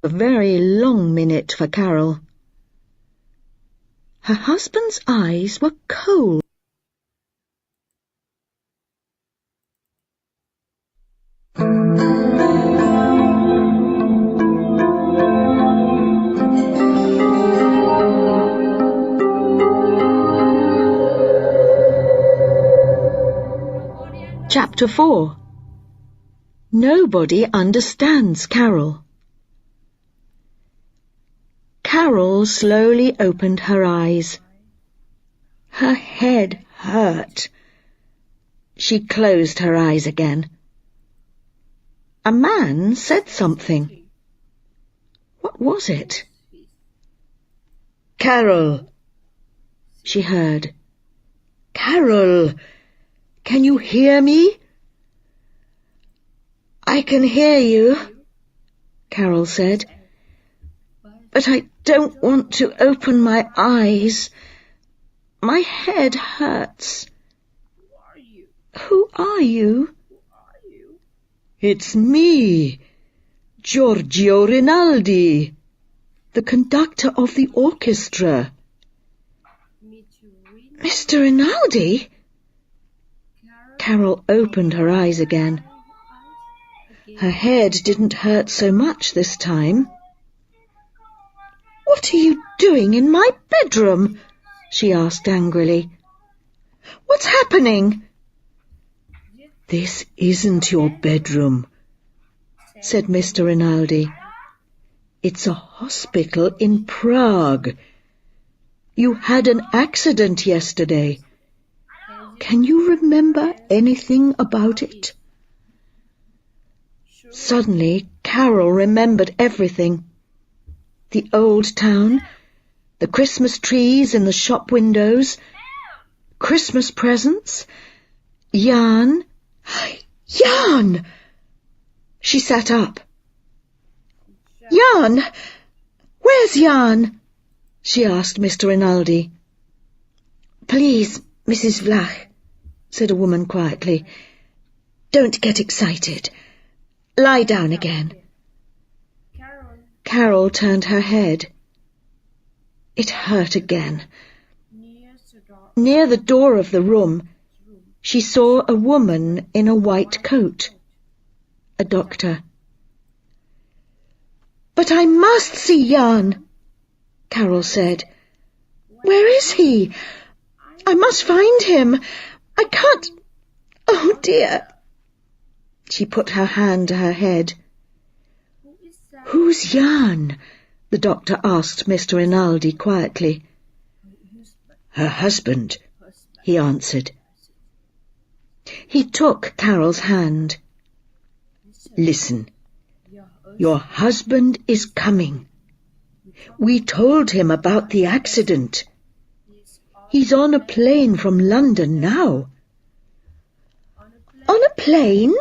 A very long minute for Carol. Her husband's eyes were cold. Chapter 4. Nobody understands Carol. Carol slowly opened her eyes. Her head hurt. She closed her eyes again. A man said something. What was it? "Carol," she heard. "Carol, can you hear me?" "I can hear you," Carol said, "but I don't want to open my eyes. My head hurts." "Who are you?" "It's me, Giorgio Rinaldi, the conductor of the orchestra." "Mr. Rinaldi?" Carol opened her eyes again. Her head didn't hurt so much this time. "What are you doing in my bedroom?" she asked angrily. "What's happening?" "This isn't your bedroom," said Mr. Rinaldi. "It's a hospital in Prague. You had an accident yesterday. Can you remember anything about it?" Suddenly, Carol remembered everything. The old town, the Christmas trees in the shop windows, Christmas presents, Jan. Jan! She sat up. "Jan! Where's Jan?" she asked Mr. Rinaldi. "Please, Mrs. Vlach," said a woman quietly, "don't get excited. Lie down again." Carol turned her head. It hurt again. Near the door of the room, she saw a woman in a white coat. A doctor. "But I must see Jan," Carol said. "Where is he? I must find him. I can't. Oh, dear." She put her hand to her head. "Who's Jan?" the doctor asked Mr. Rinaldi quietly. "Her husband," he answered. He took Carol's hand. "Listen, your husband is coming. We told him about the accident. He's on a plane from London now." "On a plane?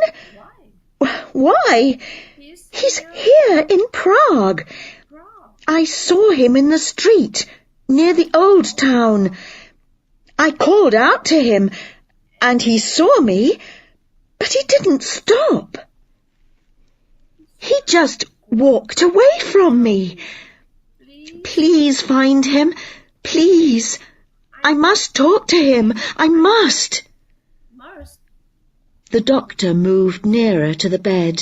Why? He's here in Prague. I saw him in the street, near the old town. I called out to him, and he saw me, but he didn't stop. He just walked away from me. Please find him, please. I must talk to him, I must." The doctor moved nearer to the bed.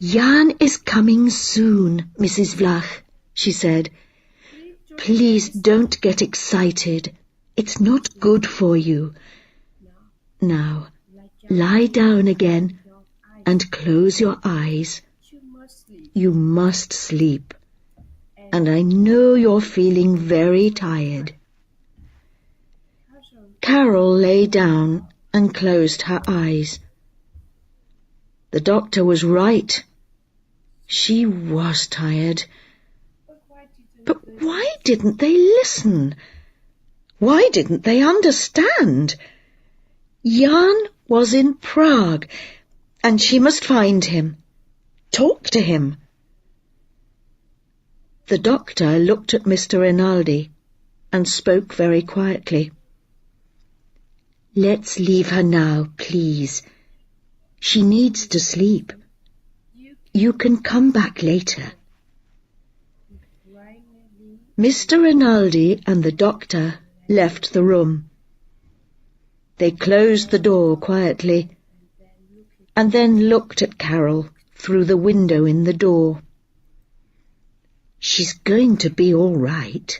"Jan is coming soon, Mrs. Vlach," she said. "Please don't get excited. It's not good for you. Now, lie down again and close your eyes. You must sleep, and I know you're feeling very tired." Carol lay down and closed her eyes. The doctor was right. She was tired. But why didn't they listen? Why didn't they understand? Jan was in Prague, and she must find him, talk to him. The doctor looked at Mr. Rinaldi and spoke very quietly. "Let's leave her now, please. She needs to sleep. You can come back later. Mr. Rinaldi and the doctor left the room. They closed the door quietly and then looked at Carol through the window in the door. "She's going to be all right,"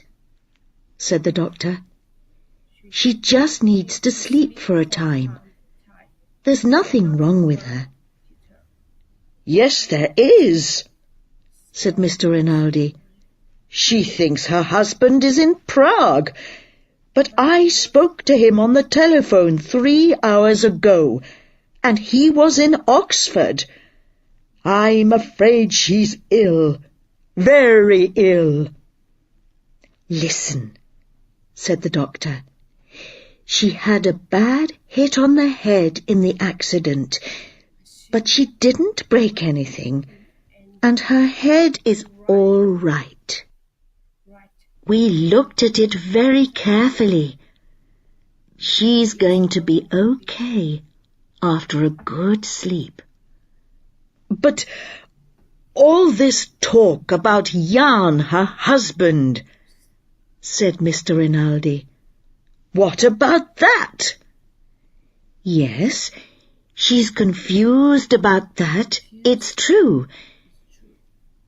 said the doctor. "She just needs to sleep for a time. There's nothing wrong with her." "Yes, there is," said Mr. Rinaldi. "She thinks her husband is in Prague, but I spoke to him on the telephone 3 hours ago, and he was in Oxford. I'm afraid she's ill, very ill." "Listen," said the doctor. "She had a bad hit on the head in the accident, but she didn't break anything, and her head is all right. We looked at it very carefully. She's going to be okay after a good sleep." "But all this talk about Jan, her husband," said Mr. Rinaldi. "What about that?" "Yes, she's confused about that, it's true.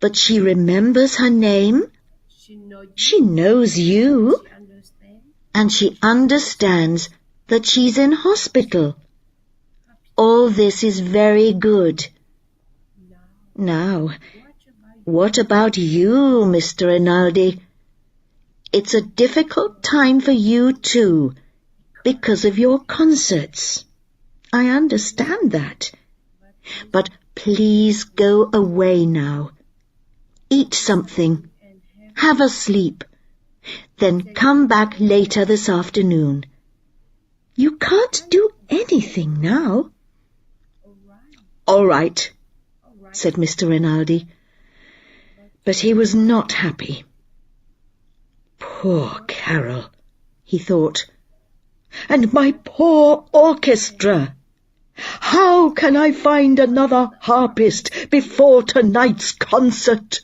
But she remembers her name, she knows you, and she understands that she's in hospital. All this is very good. Now, what about you, Mr. Rinaldi? It's a difficult time for you too, because of your concerts. I understand that. But please go away now. Eat something. Have a sleep. Then come back later this afternoon. You can't do anything now." "All right," said Mr. Rinaldi. But he was not happy. "Poor Carol," he thought. "And my poor orchestra. How can I find another harpist before tonight's concert?"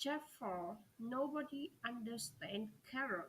Chap4, nobody understands Carol.